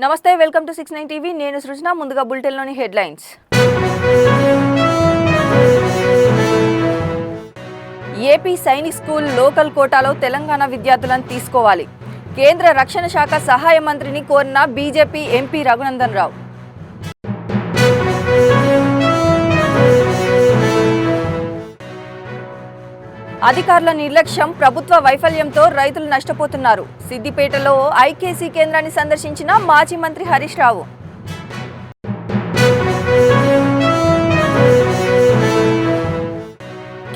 నమస్తే, welcome to 69 TV. నేను సృజన. ముందుగా బులెటిన్లోని headlines. AP Sainik school local కోటాలో తెలంగాణ విద్యార్థులను తీసుకోవాలి. కేంద్ర రక్షణ శాఖ సహాయ మంత్రిని కోరిన బీజేపీ ఎంపీ రఘునందన్ రావు. అధికారుల నిర్లక్ష్యం, ప్రభుత్వ వైఫల్యంతో రైతులు నష్టపోతున్నారు. సిద్దిపేటలో ఐకేసీ కేంద్రాన్ని సందర్శించిన మాజీ మంత్రి హరీష్ రావు.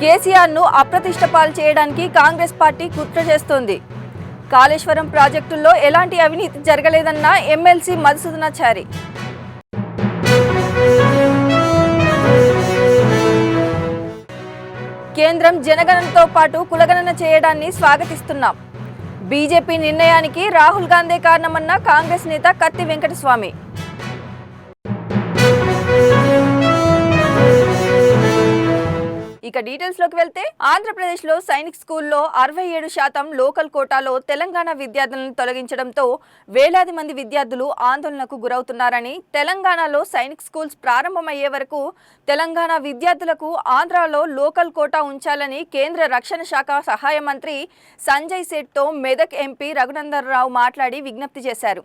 కేసీఆర్ను అప్రతిష్ట పాలు చేయడానికి కాంగ్రెస్ పార్టీ కుట్ర చేస్తోంది. కాళేశ్వరం ప్రాజెక్టుల్లో ఎలాంటి అవినీతి జరగలేదన్న ఎమ్మెల్సీ మధుసూదనాచారి. కేంద్రం జనగణనతో పాటు కులగణన చేయడాన్ని స్వాగతిస్తున్నాం. బీజేపీ నిర్ణయానికి రాహుల్ గాంధీ కారణమన్న కాంగ్రెస్ నేత కత్తి వెంకటస్వామి. ఇక డీటెయిల్స్లోకి వెళ్తే, ఆంధ్రప్రదేశ్లో సైనిక్ స్కూల్లో 67% లోకల్ కోటాలో తెలంగాణ విద్యార్థులను తొలగించడంతో వేలాది మంది విద్యార్థులు ఆందోళనకు గురవుతున్నారని, తెలంగాణలో సైనిక్ స్కూల్స్ ప్రారంభమయ్యే వరకు తెలంగాణ విద్యార్థులకు ఆంధ్రాలో లోకల్ కోటా ఉంచాలని కేంద్ర రక్షణ శాఖ సహాయ మంత్రి సంజయ్ సేఠ్తో మెదక్ ఎంపీ రఘునందన్ రావు మాట్లాడి విజ్ఞప్తి చేశారు.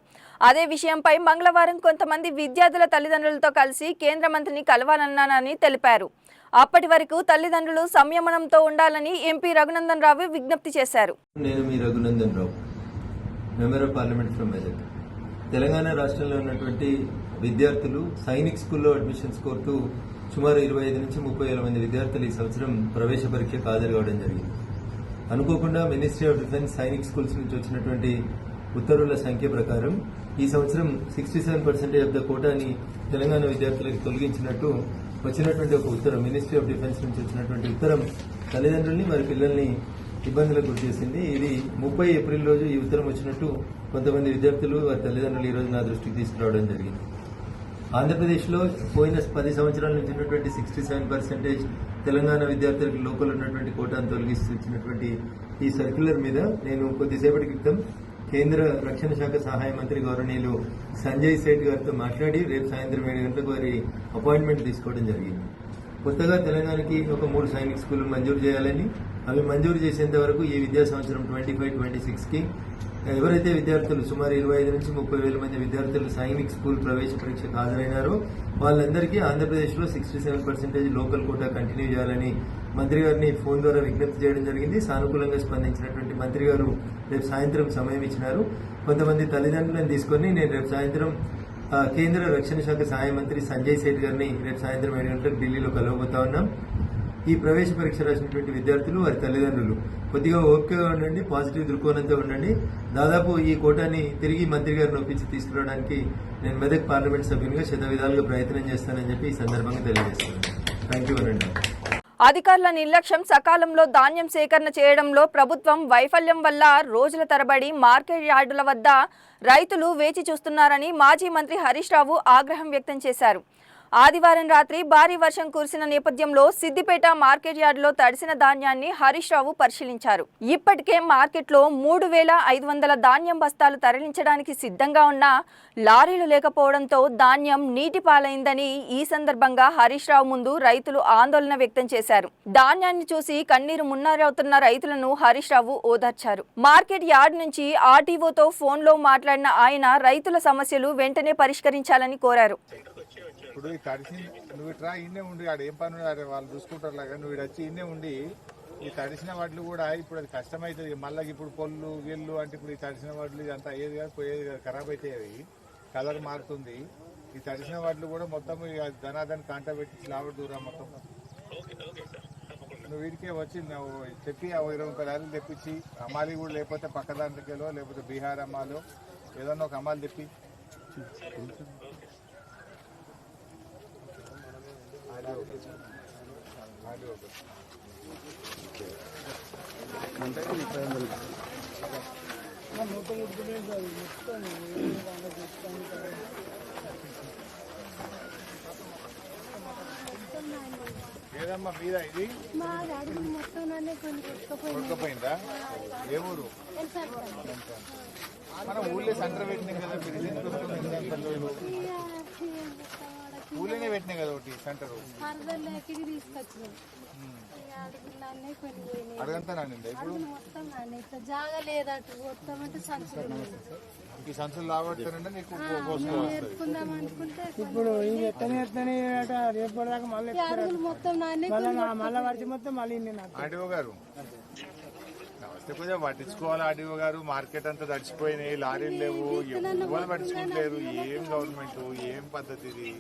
అదే విషయంపై మంగళవారం కొంతమంది విద్యార్థుల తల్లిదండ్రులతో కలిసి కేంద్ర మంత్రిని కలవాలన్నానని తెలిపారు. అప్పటి వరకు తల్లిదండ్రులు సంయమనంతో ఉండాలని ఎంపీ రఘునందన్ రావు విజ్ఞప్తి చేశారు. నేను మీ Raghunandan Rao, member of parliament from Medak. Telangana రాష్ట్రంలో ఉన్నటువంటి విద్యార్థులు సైనిక్ స్కూల్లో అడ్మిషన్స్ కోరుతూ సుమారు 25 నుంచి 30,000 మంది విద్యార్థులు ఈ సంవత్సరం ప్రవేశ పరీక్షకు హాజరు కావడం జరిగింది. అనుకోకుండా ministry of defence Sainik schools నుంచి వచ్చినటువంటి ఉత్తర్వుల సంఖ్య ప్రకారం ఈ సంవత్సరం 67% ఆఫ్ ద కోటాని తెలంగాణ విద్యార్థులకు తొలగించినట్టు వచ్చినటువంటి ఒక ఉత్తరం, మినిస్ట్రీ ఆఫ్ డిఫెన్స్ నుంచి వచ్చినటువంటి ఉత్తరం తల్లిదండ్రుల్ని వారి పిల్లల్ని ఇబ్బందులకు గురి చేసింది. ఇది 30 ఏప్రిల్ రోజు ఈ ఉత్తరం వచ్చినట్టు కొంతమంది విద్యార్థులు వారి తల్లిదండ్రులు ఈ రోజు నా దృష్టికి తీసుకురావడం జరిగింది. ఆంధ్రప్రదేశ్లో పోయిన 10 సంవత్సరాల నుంచి ఉన్నటువంటి 67% తెలంగాణ విద్యార్థులకు లోకల్ ఉన్నటువంటి కోటాను తొలగిస్తూ ఇచ్చినటువంటి ఈ సర్క్యులర్ మీద నేను కొద్దిసేపటి క్రితం కేంద్ర రక్షణ శాఖ సహాయ మంత్రి గౌరవనీయులు సంజయ్ సేఠ్ గారితో మాట్లాడి రేపు సాయంత్రం 7 గంటలకు వారి అపాయింట్మెంట్ తీసుకోవడం జరిగింది. కొత్తగా తెలంగాణకి ఒక 3 సైనిక్ స్కూళ్లు మంజూరు చేయాలని, అవి మంజూరు చేసేంత వరకు ఈ విద్యా సంవత్సరం 25-26కి ఎవరైతే విద్యార్థులు సుమారు 25 నుంచి 30,000 మంది విద్యార్థులు సైనిక్ స్కూల్ ప్రవేశ పరీక్షకు హాజరైనారో వాళ్ళందరికీ ఆంధ్రప్రదేశ్లో 67% లోకల్ కోటా కంటిన్యూ చేయాలని మంత్రి గారిని ఫోన్ ద్వారా విజ్ఞప్తి చేయడం జరిగింది. సానుకూలంగా స్పందించినటువంటి మంత్రి గారు రేపు సాయంత్రం సమయం ఇచ్చినారు. కొంతమంది తల్లిదండ్రులను తీసుకొని నేను రేపు సాయంత్రం కేంద్ర రక్షణ శాఖ సహాయ మంత్రి సంజయ్ సేఠ్ గారిని రేపు సాయంత్రం 7 గంటలకు ఢిల్లీలో కలవబోతా ఉన్నాం. ఈ ప్రవేశ పరీక్ష రాసినటువంటి విద్యార్థులు వారి తల్లిదండ్రులు కొద్దిగా ఓపికగా ఉండండి, పాజిటివ్ దృక్కోణంతో ఉండండి. దాదాపు ఈ కోటాని తిరిగి మంత్రి గారిని ఒప్పించి తీసుకురావడానికి నేను మెదక్ పార్లమెంట్ సభ్యునిగా శతవిధాలుగా ప్రయత్నం చేస్తానని చెప్పి ఈ సందర్భంగా తెలియజేస్తున్నాను. థ్యాంక్ యూ అనండి. అధికారుల నిర్లక్ష్యం, సకాలంలో ధాన్యం సేకరణ చేయడంలో ప్రభుత్వం వైఫల్యం వల్ల రోజుల తరబడి మార్కెట్ యార్డుల వద్ద రైతులు వేచి చూస్తున్నారని మాజీ మంత్రి హరీష్ రావు ఆగ్రహం వ్యక్తం చేశారు. ఆదివారం రాత్రి భారీ వర్షం కురిసిన నేపథ్యంలో సిద్దిపేట మార్కెట్ యార్డులో తడిసిన ధాన్యాన్ని హరీష్ రావు పరిశీలించారు. ఇప్పటికే మార్కెట్లో 3,500 ధాన్యం బస్తాలు తరలించడానికి సిద్ధంగా ఉన్న లారీలు లేకపోవడంతో ధాన్యం నీటి పాలైందని ఈ సందర్భంగా హరీష్ రావు ముందు రైతులు ఆందోళన వ్యక్తం చేశారు. ధాన్యాన్ని చూసి కన్నీరు మున్నరవుతున్న రైతులను హరీష్ రావు ఓదార్చారు. మార్కెట్ యార్డ్ నుంచి ఆర్టీఓతో ఫోన్లో మాట్లాడిన ఆయన రైతుల సమస్యలు వెంటనే పరిష్కరించాలని కోరారు. ఇప్పుడు ఈ తడిసి నువ్వు ఇట్రా ఇన్నే ఉండి ఆడ ఏం పని వాళ్ళు చూసుకుంటారు లాగా నువ్వు వచ్చి ఇన్నే ఉండి ఈ తడిసిన వాటిలు కూడా ఇప్పుడు అది కష్టమవుతుంది. మళ్ళీ ఇప్పుడు పొల్లు గిల్లు అంటే ఇప్పుడు ఈ తడిసిన వాటిలు ఇదంతా అయ్యేది కాదు, పోయేది కాదు, ఖరాబ్ అవుతాయి, అవి కలర్ మారుతుంది. ఈ తడిసిన వాటిలు కూడా మొత్తం ధనాదాన్ని కాంట పెట్టి లావర్ దూరం మొత్తం నువ్వు వీడికే వచ్చి నువ్వు చెప్పి 20 లారీలు తెప్పించి అమ్మాలి కూడా, లేకపోతే పక్క దాంట్లోకెలో లేకపోతే బీహార్ అమ్మాలో ఏదన్నా ఒక అమ్మాలి తెప్పి ఏదమ్మా మీద ఇది కొట్టుకుపోయిందా? ఏ ఊరు? మన ఊళ్ళో సెంటర్ పెట్టినాం కదా, రోజులు ఊళ్ళోనే పెట్టినాయి కదా ఒకటి సెంటర్ అడగంతా నానిందా ఇప్పుడు జాగా లేదటు వస్తామంటే సంచులు ఈ సంచులు లాగొడతానంటే నీకు ఎత్తుకుందాం అనుకుంటే ఇప్పుడు ఇది ఎత్తనే రేపు దాకా మళ్ళీ అడుగులు మొత్తం నాని మళ్ళీ పడితే మొత్తం మళ్ళీ నాకు ఆర్డీఓ గారు నమస్తే, కొంచెం పట్టించుకోవాలి ఆర్డీఓ గారు. మార్కెట్ అంతా తడిచిపోయినాయి, లారీలు లేవు, ఎవరు పట్టించుకోవట్లేరు. ఏం గవర్నమెంట్, ఏం పద్ధతి ఇది?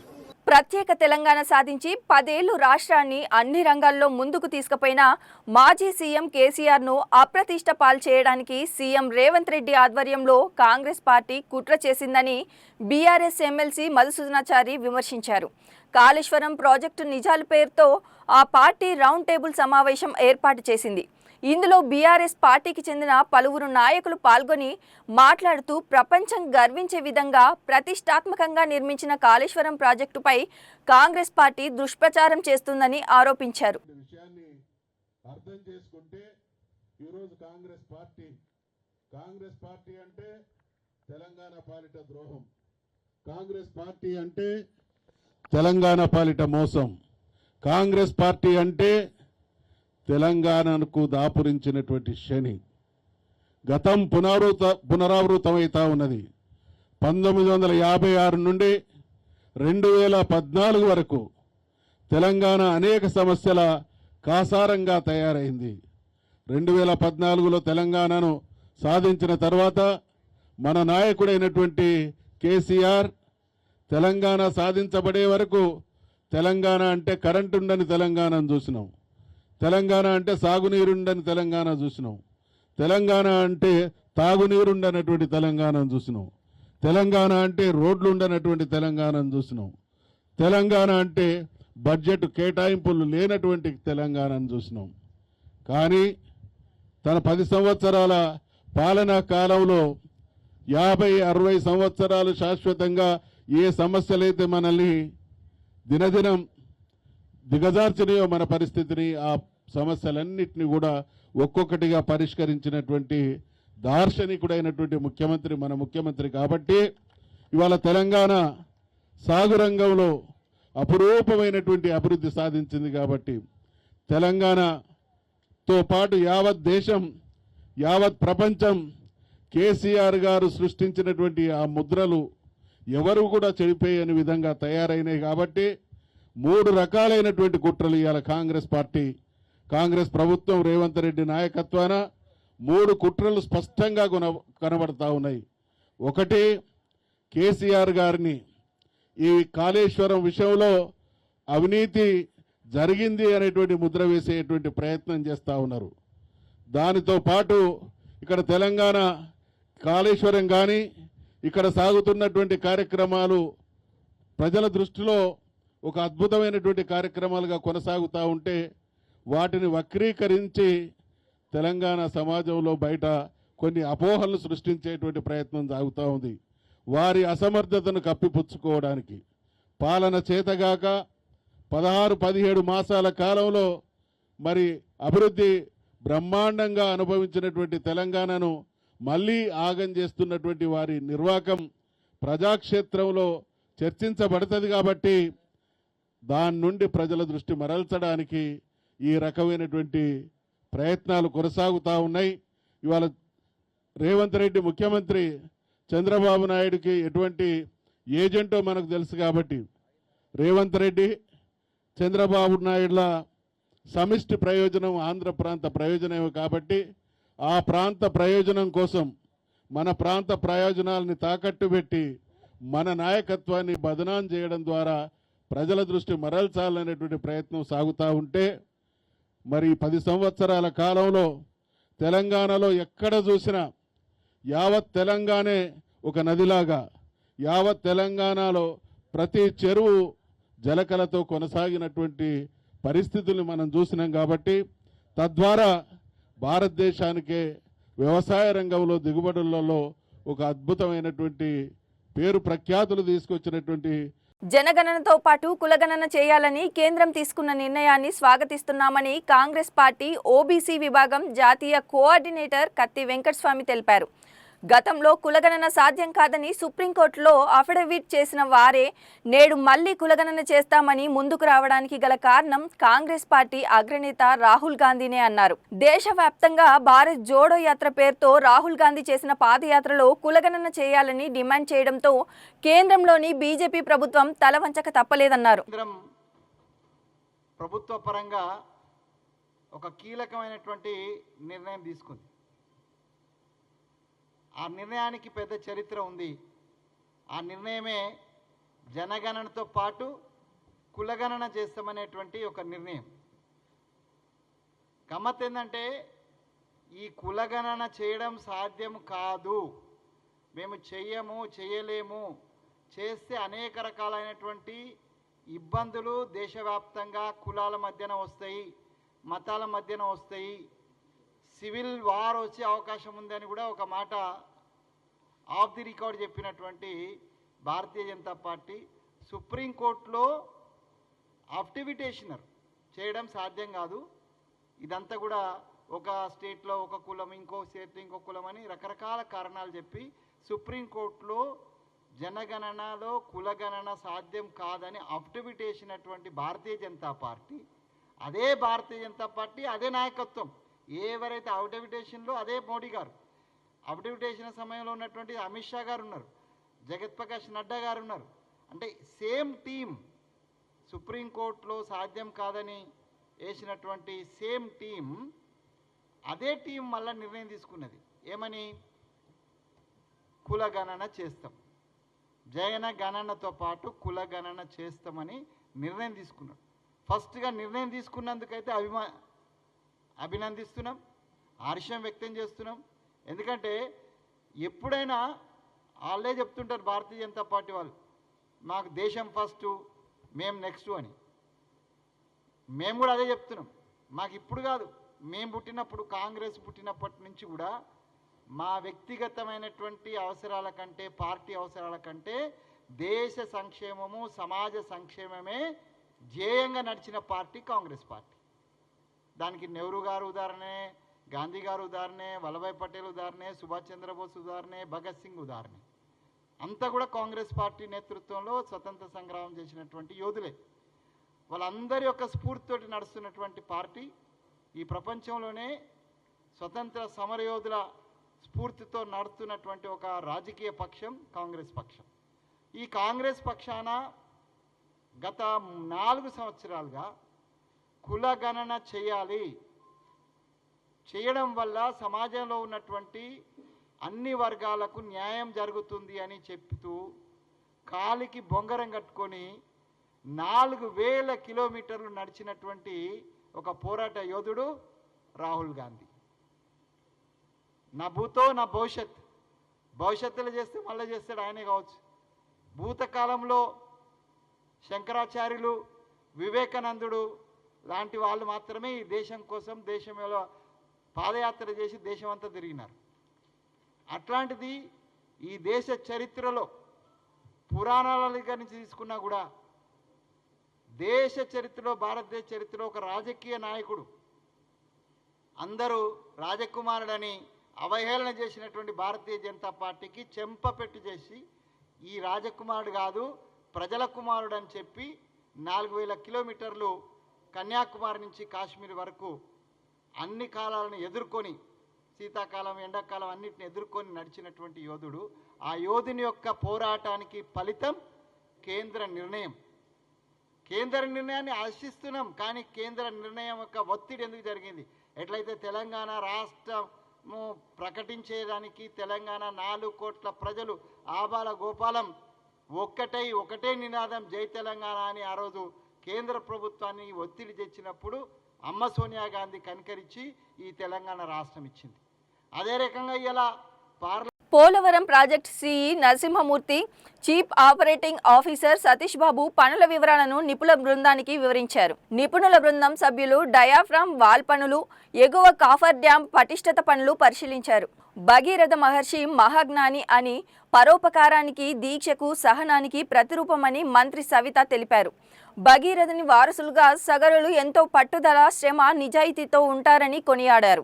ప్రత్యేక తెలంగాణ సాధించి 10 ఏళ్లు రాష్ట్రాన్ని అన్ని రంగాల్లో ముందుకు తీసుకుపోయిన మాజీ సీఎం కేసీఆర్ను అప్రతిష్ట పాలు చేయడానికి సీఎం రేవంత్ రెడ్డి ఆధ్వర్యంలో కాంగ్రెస్ పార్టీ కుట్ర చేసిందని బీఆర్ఎస్ ఎమ్మెల్సీ మధుసూదనాచారి విమర్శించారు. కాళేశ్వరం ప్రాజెక్టు నిజాల పేరుతో ఆ పార్టీ రౌండ్ టేబుల్ సమావేశం ఏర్పాటు చేసింది. ఇందులో బీఆర్ఎస్ పార్టీకి చెందిన పలువురు నాయకులు పాల్గొని మాట్లాడుతూ ప్రపంచం గర్వించే విధంగా ప్రతిష్టాత్మకంగా నిర్మించిన కాళేశ్వరం ప్రాజెక్టుపై కాంగ్రెస్ పార్టీ దుష్ప్రచారం చేస్తుందని ఆరోపించారు. విషయాన్ని అర్థం చేసుకుంటే ఈరోజు కాంగ్రెస్ పార్టీ అంటే తెలంగాణ పాలిట ద్రోహం, కాంగ్రెస్ పార్టీ అంటే తెలంగాణ పాలిట మోసం, కాంగ్రెస్ పార్టీ అంటే తెలంగాణకు దాపురించినటువంటి శని. గతం పునరావృతమవుతా ఉన్నది. 1956 నుండి 2014 వరకు తెలంగాణ అనేక సమస్యల కాసారంగా తయారైంది. 2014లో తెలంగాణను సాధించిన తర్వాత మన నాయకుడైనటువంటి కేసీఆర్ తెలంగాణ సాధించబడే వరకు తెలంగాణ అంటే కరెంటు ఉండని తెలంగాణను చూసినాం, తెలంగాణ అంటే సాగునీరుండని తెలంగాణ చూసినాం, తెలంగాణ అంటే తాగునీరుండనటువంటి తెలంగాణను చూసినాం, తెలంగాణ అంటే రోడ్లు ఉండనటువంటి తెలంగాణను చూసినాం, తెలంగాణ అంటే బడ్జెట్ కేటాయింపులు లేనటువంటి తెలంగాణను చూసినాం. కానీ తన 10 సంవత్సరాల పాలనా కాలంలో 50-60 సంవత్సరాలు శాశ్వతంగా ఏ సమస్యలైతే మనల్ని దినదినం దిగజార్చినాయో మన పరిస్థితిని, ఆ సమస్యలన్నింటినీ కూడా ఒక్కొక్కటిగా పరిష్కరించినటువంటి దార్శనికుడైనటువంటి ముఖ్యమంత్రి మన ముఖ్యమంత్రి. కాబట్టి ఇవాళ తెలంగాణ సాగు రంగంలో అపురూపమైనటువంటి అభివృద్ధి సాధించింది. కాబట్టి తెలంగాణతో పాటు యావత్ దేశం, యావత్ ప్రపంచం కేసీఆర్ గారు సృష్టించినటువంటి ఆ ముద్రలు ఎవరు కూడా చెడిపోయని విధంగా తయారైనాయి. కాబట్టి 3 రకాలైనటువంటి కుట్రలు ఇవాళ కాంగ్రెస్ ప్రభుత్వం రేవంత్ రెడ్డి నాయకత్వాన 3 కుట్రలు స్పష్టంగా కనబడతా ఉన్నాయి. ఒకటి, కేసీఆర్ గారిని ఈ కాళేశ్వరం విషయంలో అవినీతి జరిగింది అనేటువంటి ముద్ర వేసేటువంటి ప్రయత్నం చేస్తూ ఉన్నారు. దానితో పాటు ఇక్కడ తెలంగాణ కాళేశ్వరం కానీ ఇక్కడ సాగుతున్నటువంటి కార్యక్రమాలు ప్రజల దృష్టిలో ఒక అద్భుతమైనటువంటి కార్యక్రమాలుగా కొనసాగుతూ ఉంటే వాటిని వక్రీకరించి తెలంగాణ సమాజంలో బయట కొన్ని అపోహలను సృష్టించేటువంటి ప్రయత్నం సాగుతూ ఉంది. వారి అసమర్థతను కప్పిపుచ్చుకోవడానికి పాలన చేతగాక 16-17 మాసాల కాలంలో మరి అభివృద్ధి బ్రహ్మాండంగా అనుభవించినటువంటి తెలంగాణను మళ్ళీ ఆగం చేస్తున్నటువంటి వారి నిర్వాకం ప్రజాక్షేత్రంలో చర్చించబడుతుంది. కాబట్టి దాని నుండి ప్రజల దృష్టి మరల్చడానికి ఈ రకమైనటువంటి ప్రయత్నాలు కొనసాగుతూ ఉన్నాయి. ఇవాళ రేవంత్ రెడ్డి ముఖ్యమంత్రి చంద్రబాబు నాయుడుకి ఎటువంటి ఏజెంటో మనకు తెలుసు. కాబట్టి రేవంత్ రెడ్డి చంద్రబాబు నాయుడుల సమిష్టి ప్రయోజనం ఆంధ్ర ప్రాంత ప్రయోజనమే. కాబట్టి ఆ ప్రాంత ప్రయోజనం కోసం మన ప్రాంత ప్రయోజనాలని తాకట్టు పెట్టి మన నాయకత్వాన్ని బదనాం చేయడం ద్వారా ప్రజల దృష్టి మరల్చాలనేటువంటి ప్రయత్నం సాగుతూ ఉంటే మరి 10 సంవత్సరాల కాలంలో తెలంగాణలో ఎక్కడ చూసినా యావత్ తెలంగాణే ఒక నదిలాగా, యావత్ తెలంగాణలో ప్రతి చెరువు జలకలతో కొనసాగినటువంటి పరిస్థితుల్ని మనం చూసినాం. కాబట్టి తద్వారా భారతదేశానికే వ్యవసాయ రంగంలో దిగుబడులలో ఒక అద్భుతమైనటువంటి పేరు ప్రఖ్యాతులు తీసుకొచ్చినటువంటి జనగణనతో పాటు కులగణన చేయాలని కేంద్రం తీసుకున్న నిర్ణయాన్ని స్వాగతిస్తున్నామని కాంగ్రెస్ పార్టీ ఓబీసీ విభాగం జాతీయ కోఆర్డినేటర్ కత్తి వెంకటస్వామి తెలిపారు. గతంలో కులగణన సాధ్యం కాదని సుప్రీంకోర్టులో అఫిడవిట్ చేసిన వారే నేడు మళ్లీ కులగణన చేస్తామని ముందుకు రావడానికి గల కారణం కాంగ్రెస్ పార్టీ అగ్రనేత రాహుల్ గాంధీనే అన్నారు. దేశవ్యాప్తంగా భారత్ జోడో యాత్ర పేరుతో రాహుల్ గాంధీ చేసిన పాదయాత్రలో కులగణన చేయాలని డిమాండ్ చేయడంతో కేంద్రంలోని బీజేపీ ప్రభుత్వం తలవంచక తప్పలేదన్నారు. కేంద్రం ప్రభుత్వ పరంగా ఒక కీలకమైనటువంటి నిర్ణయం తీసుకుంది. ఆ నిర్ణయానికి పెద్ద చరిత్ర ఉంది. ఆ నిర్ణయమే జనగణనతో పాటు కులగణన చేస్తామనేటువంటి ఒక నిర్ణయం. గమ్మత్ ఏంటంటే ఈ కులగణన చేయడం సాధ్యం కాదు, మేము చేయలేము, చేస్తే అనేక రకాలైనటువంటి ఇబ్బందులు దేశవ్యాప్తంగా కులాల మధ్యన వస్తాయి, మతాల మధ్యన వస్తాయి, సివిల్ వార్ వచ్చే అవకాశం ఉందని కూడా ఒక మాట ఆఫ్ ది రికార్డ్ చెప్పినటువంటి భారతీయ జనతా పార్టీ సుప్రీంకోర్టులో అఫిడవిటేషనర్ చేయడం సాధ్యం కాదు, ఇదంతా కూడా ఒక స్టేట్లో ఒక కులం, ఇంకో స్టేట్లో ఇంకో కులం అని రకరకాల కారణాలు చెప్పి సుప్రీంకోర్టులో జనగణనలో కులగణన సాధ్యం కాదని అఫిడవిటేషన్ అటువంటి భారతీయ జనతా పార్టీ, అదే భారతీయ జనతా పార్టీ అదే నాయకత్వం ఎవరైతే అఫిడవిటేషన్లో అదే మోడీ గారు, అఫిడవిటేషన్ సమయంలో ఉన్నటువంటి అమిత్ షా గారు ఉన్నారు, జగత్ ప్రకాష్ నడ్డా గారు ఉన్నారు. అంటే సేమ్ టీం సుప్రీంకోర్టులో సాధ్యం కాదని వేసినటువంటి సేమ్ టీం అదే టీం మళ్ళీ నిర్ణయం తీసుకున్నది. ఏమని? కులగణన చేస్తాం, జనగణనతో పాటు కులగణన చేస్తామని నిర్ణయం తీసుకున్నాడు. ఫస్ట్గా నిర్ణయం తీసుకున్నందుకైతే అభినందిస్తున్నాం, హర్షం వ్యక్తం చేస్తున్నాం. ఎందుకంటే ఎప్పుడైనా వాళ్ళే చెప్తుంటారు భారతీయ జనతా పార్టీ వాళ్ళు, మాకు దేశం ఫస్ట్, మేము నెక్స్ట్ అని. మేము కూడా అదే చెప్తున్నాం. మాకు ఇప్పుడు కాదు, మేము పుట్టినప్పుడు, కాంగ్రెస్ పుట్టినప్పటి నుంచి కూడా మా వ్యక్తిగతమైనటువంటి అవసరాల కంటే, పార్టీ అవసరాల కంటే దేశ సంక్షేమము, సమాజ సంక్షేమమే ధ్యేయంగా నడిచిన పార్టీ కాంగ్రెస్ పార్టీ. దానికి నెహ్రూ గారు ఉదాహరణే, గాంధీ గారు ఉదాహరణే, వల్లభాయ్ పటేల్ ఉదాహరణే, సుభాష్ చంద్రబోస్ ఉదాహరణే, భగత్ సింగ్ ఉదాహరణే. అంతా కూడా కాంగ్రెస్ పార్టీ నేతృత్వంలో స్వతంత్ర సంగ్రామం చేసినటువంటి యోధులే. వాళ్ళందరి యొక్క స్ఫూర్తితోటి నడుస్తున్నటువంటి పార్టీ. ఈ ప్రపంచంలోనే స్వతంత్ర సమరయోధుల స్ఫూర్తితో నడుస్తున్నటువంటి ఒక రాజకీయ పక్షం కాంగ్రెస్ పక్షం. ఈ కాంగ్రెస్ పక్షాన గత 4 సంవత్సరాలుగా కులగణన చేయాలి, చేయడం వల్ల సమాజంలో ఉన్నటువంటి అన్ని వర్గాలకు న్యాయం జరుగుతుంది అని చెప్తూ కాలికి బొంగరం కట్టుకొని 4000 కిలోమీటర్లు నడిచినటువంటి ఒక పోరాట యోధుడు రాహుల్ గాంధీ. నా భూతో నా భవిష్యత్తులో చేస్తే మళ్ళీ చేస్తాడు ఆయనే కావచ్చు. భూతకాలంలో శంకరాచార్యులు, వివేకానందుడు లాంటి వాళ్ళు మాత్రమే ఈ దేశం కోసం దేశంలో పాదయాత్ర చేసి దేశం అంతా తిరిగినారు. అట్లాంటిది ఈ దేశ చరిత్రలో పురాణాల దగ్గర నుంచి తీసుకున్నా కూడా దేశ చరిత్రలో, భారతదేశ చరిత్రలో ఒక రాజకీయ నాయకుడు అందరూ రాజకుమారుడని అవహేళన చేసినటువంటి భారతీయ జనతా పార్టీకి చెంపపెట్టు చేసి ఈ రాజకుమారుడు కాదు ప్రజల కుమారుడు అని చెప్పి 4000 కిలోమీటర్లు కన్యాకుమారి నుంచి కాశ్మీర్ వరకు అన్ని కాలాలను ఎదుర్కొని, శీతాకాలం, ఎండాకాలం అన్నిటిని ఎదుర్కొని నడిచినటువంటి యోధుడు. ఆ యోధుని యొక్క పోరాటానికి ఫలితం కేంద్ర నిర్ణయం. కేంద్ర నిర్ణయాన్ని ఆశిస్తున్నాం, కానీ కేంద్ర నిర్ణయం యొక్క ఒత్తిడి ఎందుకు జరిగింది? ఎట్లయితే తెలంగాణ రాష్ట్రము ప్రకటించేదానికి తెలంగాణ 4 కోట్ల ప్రజలు ఆబాల గోపాలం ఒకటే నినాదం జై తెలంగాణ అని ఆ రోజు కేంద్ర ప్రభుత్వాన్ని ఒత్తిడి తెచ్చినప్పుడు అమ్మ సోనియా గాంధీ కనికరించి ఈ తెలంగాణ రాష్ట్రం ఇచ్చింది. అదే రకంగా ఇలా Polavaram project CE Narasimhamurthy, chief operating officer Satish Babu పనుల వివరాలను నిపుణుల బృందానికి వివరించారు. నిపుణుల బృందం సభ్యులు డయాఫ్రామ్ వాల్ పనులు, ఎగువ కాఫర్ డ్యాం పటిష్టత పనులు పరిశీలించారు. భగీరథ మహర్షి మహాజ్ఞాని అని, పరోపకారానికి, దీక్షకు, సహనానికి ప్రతిరూపమని మంత్రి సవిత తెలిపారు. భగీరథుని వారసులుగా సగరులు ఎంతో పట్టుదల, శ్రమ, నిజాయితీతో ఉంటారని కొనియాడారు.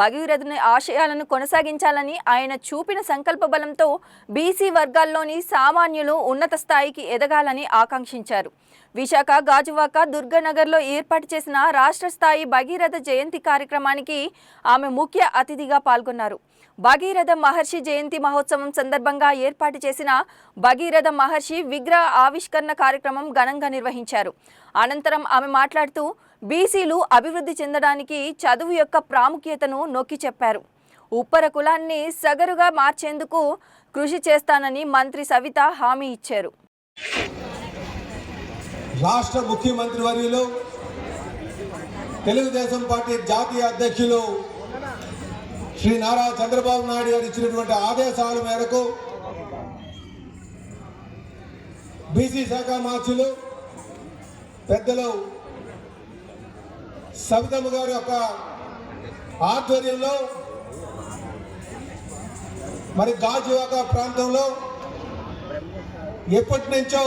భగీరథుని ఆశయాలను కొనసాగించాలని ఆయన చూపిన సంకల్ప బలంతో బీసీ వర్గాల్లోని సామాన్యులు ఉన్నత స్థాయికి ఎదగాలని ఆకాంక్షించారు. విశాఖ గాజువాక దుర్గానగర్లో ఏర్పాటు చేసిన రాష్ట్ర స్థాయి భగీరథ జయంతి కార్యక్రమానికి ఆమె ముఖ్య అతిథిగా పాల్గొన్నారు. భగీరథ మహర్షి జయంతి మహోత్సవం సందర్భంగా ఏర్పాటు చేసిన భగీరథ మహర్షి విగ్రహ ఆవిష్కరణ కార్యక్రమం ఘనంగా నిర్వహించారు. అనంతరం ఆమె మాట్లాడుతూ బీసీలు అభివృద్ధి చెందడానికి చదువు యొక్క ప్రాముఖ్యతను నొక్కి చెప్పారు. ఉప్పర కులాన్ని సగరుగా మార్చేందుకు కృషి చేస్తానని మంత్రి సవిత హామీ ఇచ్చారు. రాష్ట్ర ముఖ్యమంత్రి వర్యులు తెలుగుదేశం పార్టీ జాతీయ అధ్యక్షులు శ్రీ నారా చంద్రబాబు నాయుడు గారు ఇచ్చినటువంటి ఆదేశాల మేరకు బీసీ శాఖ మార్చులు పెద్దలు సవితమ్మ గారి యొక్క ఆధ్వర్యంలో మరి గాజువాక ప్రాంతంలో ఎప్పటి నుంచో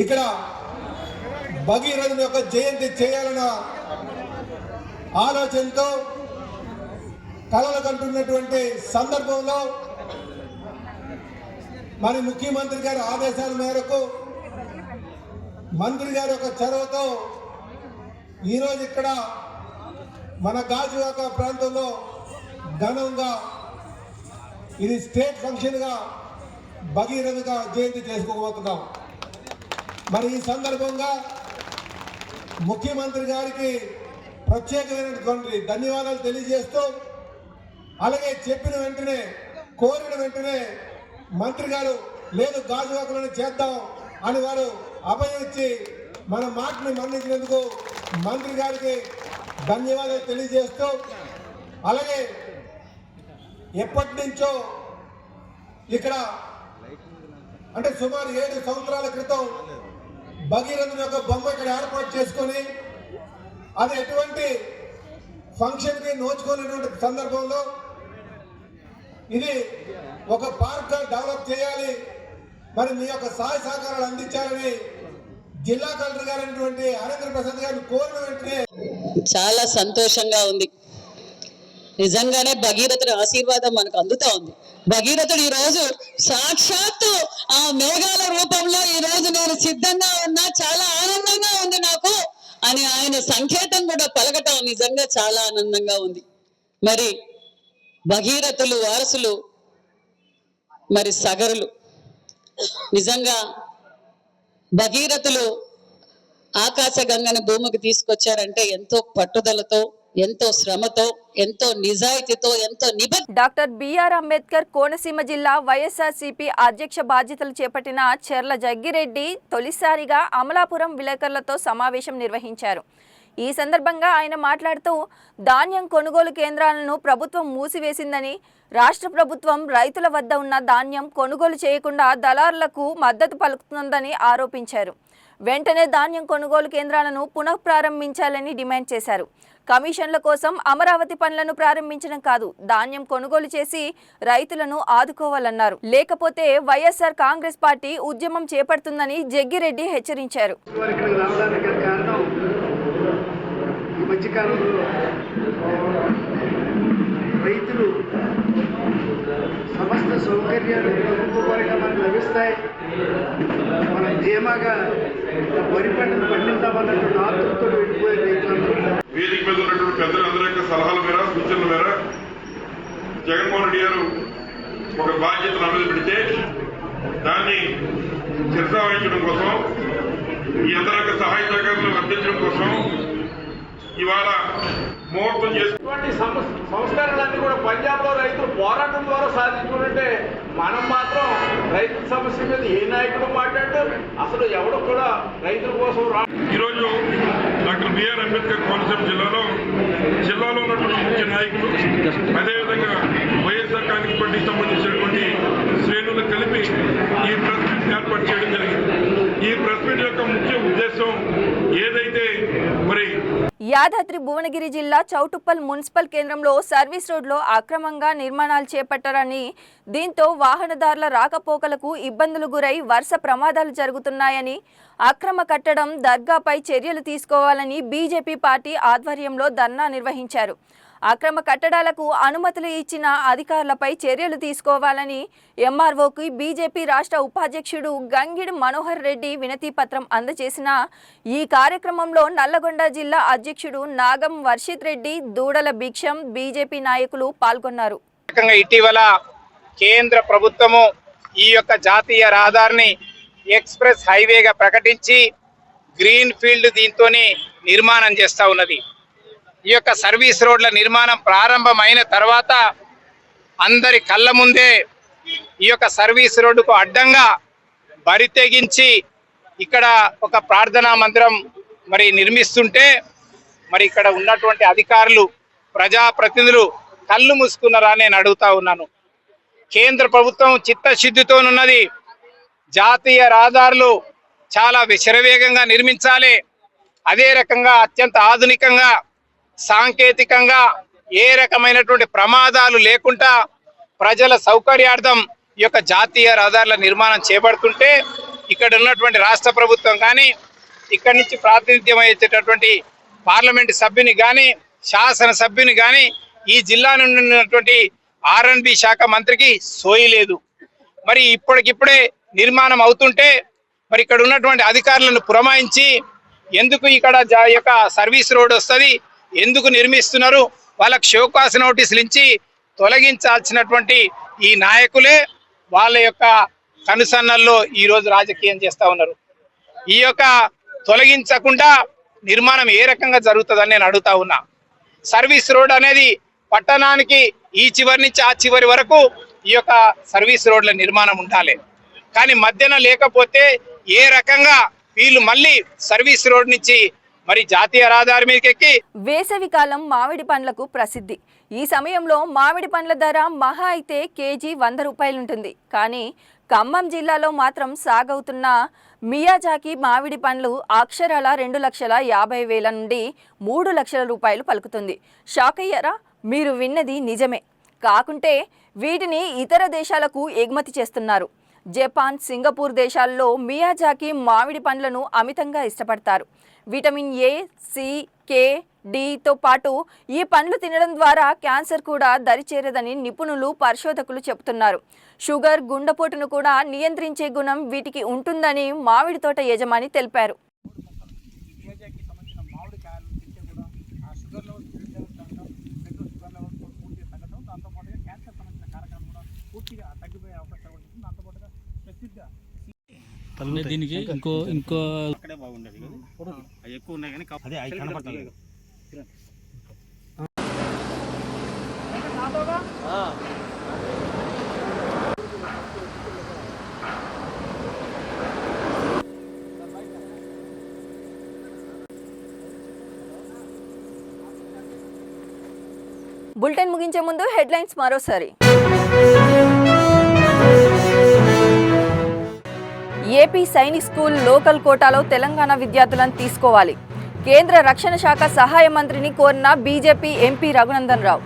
ఇక్కడ భగీరథుని యొక్క జయంతి చేయాలన్న ఆలోచనతో కలలు కంటున్నటువంటి సందర్భంలో మరి ముఖ్యమంత్రి గారి ఆదేశాల మేరకు మంత్రి గారి యొక్క చొరవతో ఈరోజు ఇక్కడ మన గాజువాక ప్రాంతంలో ఘనంగా ఇది స్టేట్ ఫంక్షన్గా భగీరథగా జయంతి చేసుకోబోతున్నాం. మరి ఈ సందర్భంగా ముఖ్యమంత్రి గారికి ప్రత్యేకమైనటువంటి ధన్యవాదాలు తెలియజేస్తూ, అలాగే చెప్పిన వెంటనే కోరిన వెంటనే మంత్రి గారు లేదు గాజువాకలను చేద్దాం అని వారు అభయం ఇచ్చి మన మాటను మన్నించినందుకు మంత్రి గారికి ధన్యవాదాలు తెలియజేస్తూ, అలాగే ఎప్పటి నుంచో ఇక్కడ అంటే సుమారు 7 సంవత్సరాల క్రితం భగీరథుని యొక్క బొమ్మ ఇక్కడ ఏర్పాటు చేసుకొని అది ఎటువంటి ఫంక్షన్కి నోచుకునేటువంటి సందర్భంలో ఇది ఒక పార్క్గా డెవలప్ చేయాలి, మరి మీ యొక్క సహాయ సహకారాలు అందించాలని జిల్లా కలెక్టర్ గారు అయినటువంటి హరేంద్ర ప్రసాద్ గారిని కోరిన వెంటనే చాలా సంతోషంగా ఉంది. నిజంగానే భగీరథుడి ఆశీర్వాదం మనకు అందుతా ఉంది. భగీరథుడు ఈ రోజు సాక్షాత్తు ఆ మేఘాల రూపంలో ఈ రోజు నేను సిద్ధంగా ఉన్నా, చాలా ఆనందంగా ఉంది నాకు అని ఆయన సంకేతం కూడా పలకటం నిజంగా చాలా ఆనందంగా ఉంది. మరి భగీరథులు వారసులు మరి సగరులు, నిజంగా భగీరథులు ఆకాశగంగని భూమికి తీసుకొచ్చారంటే ఎంతో పట్టుదలతో, ఎంతో శ్రమతో, ఎంతో నిజాయితీతో, ఎంతో డాక్టర్ బిఆర్ అంబేద్కర్ కోనసీమ జిల్లా వైఎస్ఆర్సీపీ అధ్యక్ష బాధ్యతలు చేపట్టిన చెర్ల జగ్గిరెడ్డి తొలిసారిగా అమలాపురం విలేకరులతో సమావేశం నిర్వహించారు. ఈ సందర్భంగా ఆయన మాట్లాడుతూ ధాన్యం కొనుగోలు కేంద్రాలను ప్రభుత్వం మూసివేసిందని, రాష్ట్ర ప్రభుత్వం రైతుల వద్ద ఉన్న ధాన్యం కొనుగోలు చేయకుండా దళారులకు మద్దతు పలుకుతుందని ఆరోపించారు. వెంటనే ధాన్యం కొనుగోలు కేంద్రాలను పునఃప్రారంభించాలని డిమాండ్ చేశారు. కమిషన్ల కోసం అమరావతి పనులను ప్రారంభించడం కాదు, ధాన్యం కొనుగోలు చేసి రైతులను ఆదుకోవాలన్నారు. లేకపోతే వైఎస్ఆర్ కాంగ్రెస్ పార్టీ ఉద్యమం చేపడుతుందని జగ్గిరెడ్డి హెచ్చరించారు. ఈ మధ్యకాలంలో రైతులు సమస్త సౌకర్యాలు ప్రభుత్వ పరంగా మనకు లభిస్తాయి, మనం ధీమాగా వరి పంటను పండిద్దామన్నట్టు ఆతృతతో వెళ్ళిపోయే రైతులందరూ వేదిక మీద ఉన్నటువంటి పెద్దలందరి యొక్క సలహాల మేర, సూచనల మేర జగన్మోహన్ రెడ్డి గారు ఒక బాధ్యతను అమలు పెడితే దాన్ని శిరసావహించడం కోసం, ఈ అందరి యొక్క సహాయ సహకారాలను అందించడం కోసం ఇవాళ ముహూర్తం చేసుకున్నటువంటి సంస్కరణలన్నీ కూడా పంజాబ్ లో రైతులు పోరాటం ద్వారా సాధించుకుంటే మనం మాత్రం రైతుల సమస్య మీద ఏ నాయకుడు మాట్లాడారు, అసలు ఎవడు కూడా రైతుల కోసం ఈరోజు డాక్టర్ బిఆర్ అంబేద్కర్ కోనసీమ జిల్లాలో ఉన్నటువంటి ముఖ్య నాయకులు, అదేవిధంగా వైఎస్ఆర్ కాంగ్రెస్ పార్టీకి సంబంధించినటువంటి శ్రేణులు కలిపి ఈ ప్రెస్ మీట్ ఏర్పాటు చేయడం జరిగింది. ఈ ప్రెస్ మీట్ యొక్క ముఖ్య ఉద్దేశం ఏదైతే మరి యాదాద్రి భువనగిరి జిల్లా చౌటుప్పల్ మున్సిపల్ కేంద్రంలో సర్వీస్ రోడ్లో అక్రమంగా నిర్మాణాలు చేపట్టారని, దీంతో వాహనదారుల రాకపోకలకు ఇబ్బందులు గురై వరుస ప్రమాదాలు జరుగుతున్నాయని, అక్రమ కట్టడం దర్గాపై చర్యలు తీసుకోవాలని బీజేపీ పార్టీ ఆధ్వర్యంలో ధర్నా నిర్వహించారు. అక్రమ కట్టడాలకు అనుమతులు ఇచ్చిన అధికారులపై చర్యలు తీసుకోవాలని ఎంఆర్ఓకి బీజేపీ రాష్ట్ర ఉపాధ్యక్షుడు గంగిడి మనోహర్ రెడ్డి వినతి పత్రం అందజేసిన ఈ కార్యక్రమంలో నల్లగొండ జిల్లా అధ్యక్షుడు నాగం వర్షిత్ రెడ్డి, దూడల భిక్షం బీజేపీ నాయకులు పాల్గొన్నారు. ఇటీవల కేంద్ర ప్రభుత్వము ఈ యొక్క జాతీయ రహదారిని ఎక్స్ప్రెస్ హైవేగా ప్రకటించి గ్రీన్ ఫీల్డ్ దీంతో నిర్మాణం చేస్తూ ఉన్నది. ఈ యొక్క సర్వీస్ రోడ్ల నిర్మాణం ప్రారంభమైన తర్వాత అందరి కళ్ళ ముందే ఈ యొక్క సర్వీస్ రోడ్డుకు అడ్డంగా బరి తెగించి ఇక్కడ ఒక ప్రార్థనా మందిరం మరి నిర్మిస్తుంటే మరి ఇక్కడ ఉన్నటువంటి అధికారులు, ప్రజాప్రతినిధులు కళ్ళు మూసుకున్నారా నేను అడుగుతా ఉన్నాను. కేంద్ర ప్రభుత్వం చిత్తశుద్ధితోనున్నది. జాతీయ రహదారులు చాలా శరవేగంగా నిర్మించాలి. అదే రకంగా అత్యంత ఆధునికంగా సాంకేతికంగా ఏ రకమైనటువంటి ప్రమాదాలు లేకుండా ప్రజల సౌకర్యార్థం ఈ యొక్క జాతీయ రహదారుల నిర్మాణం చేపడుతుంటే ఇక్కడ ఉన్నటువంటి రాష్ట్ర ప్రభుత్వం కానీ ఇక్కడి నుంచి ప్రాతినిధ్యం వహించేటటువంటి పార్లమెంటు సభ్యుని కానీ శాసన సభ్యుని కానీ ఈ జిల్లా నుండి ఉన్నటువంటి R&B శాఖ మంత్రికి సోయి లేదు. మరి ఇప్పటికిప్పుడే నిర్మాణం అవుతుంటే మరి ఇక్కడ ఉన్నటువంటి అధికారులను పురమాయించి ఎందుకు ఇక్కడ యొక్క సర్వీస్ రోడ్ వస్తుంది, ఎందుకు నిర్మిస్తున్నారు, వాళ్ళకి షోకాస్ నోటీసులు ఇచ్చి తొలగించాల్సినటువంటి ఈ నాయకులే వాళ్ళ యొక్క కనుసన్నల్లో ఈరోజు రాజకీయం చేస్తూ ఉన్నారు. ఈ యొక్క తొలగించకుండా నిర్మాణం ఏ రకంగా జరుగుతుందని నేను అడుగుతా ఉన్నా. సర్వీస్ రోడ్ అనేది పట్టణానికి ఈ చివరి నుంచి ఆ చివరి వరకు ఈ యొక్క సర్వీస్ రోడ్ల నిర్మాణం ఉండాలి. కానీ మధ్యన లేకపోతే ఏ రకంగా వీళ్ళు మళ్ళీ సర్వీస్ రోడ్ నుంచి మరి జాతీయ రహదారి మీదకి ఎక్కి. వేసవి కాలం మామిడి పండ్లకు ప్రసిద్ధి. ఈ సమయంలో మామిడి పండ్ల ధర మహా అయితే కేజీ 100 రూపాయలు ఉంటుంది. కానీ ఖమ్మం జిల్లాలో మాత్రం సాగవుతున్న మియాజాకి మామిడి పండ్లు అక్షరాల 2,50,000 నుండి 3 లక్షల రూపాయలు పలుకుతుంది. షాక్ అయ్యారా? మీరు విన్నది నిజమే. కాకుంటే వీటిని ఇతర దేశాలకు ఎగుమతి చేస్తున్నారు. జపాన్, సింగపూర్ దేశాల్లో మియాజాకి మామిడి పండ్లను అమితంగా ఇష్టపడతారు. విటమిన్ A, C, K, Dతో పాటు ఈ పండ్లు తినడం ద్వారా క్యాన్సర్ కూడా దరిచేరదని నిపుణులు, పరిశోధకులు చెబుతున్నారు. షుగర్, గుండెపోటును కూడా నియంత్రించే గుణం వీటికి ఉంటుందని మామిడి తోట యజమాని తెలిపారు. దీనికి ఇంకో అక్కడే బాగుండేది, ఎక్కువ ఉన్నాయి కానీ అదే అవి కనపడలేదు. బులెటిన్ ముగించే ముందు హెడ్లైన్స్ మరోసారి. ఏపీ సైనిక్ స్కూల్ లోకల్ కోటాలో తెలంగాణ విద్యార్థులను తీసుకోవాలి. కేంద్ర రక్షణ శాఖ సహాయ మంత్రిని కోరిన బీజేపీ ఎంపీ రఘునందన్ రావు.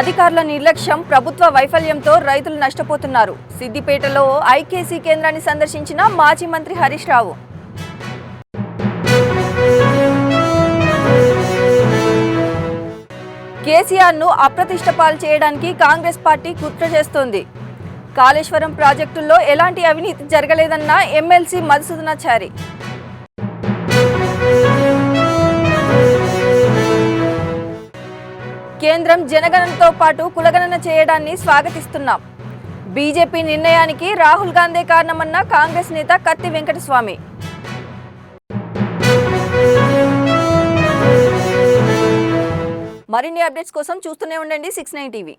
అధికారుల నిర్లక్ష్యం, ప్రభుత్వ వైఫల్యంతో రైతులు నష్టపోతున్నారు. సిద్దిపేటలో ఐకేసీ కేంద్రాన్ని సందర్శించిన మాజీ మంత్రి హరీష్ రావు. కేసీఆర్ను అప్రతిష్ట పాలు చేయడానికి కాంగ్రెస్ పార్టీ కుట్ర చేస్తోంది. కాళేశ్వరం ప్రాజెక్టుల్లో ఎలాంటి అవినీతి జరగలేదన్న ఎమ్మెల్సీ మధుసూదనాచారి. కేంద్రం జనగణనతో పాటు కులగణన చేయడాన్ని స్వాగతిస్తున్నాం. బీజేపీ నిర్ణయానికి రాహుల్ గాంధీ కారణమన్న కాంగ్రెస్ నేత కత్తి వెంకటస్వామి. మరిన్ని అప్డేట్స్ కోసం చూస్తూనే ఉండండి 69 టీవీ.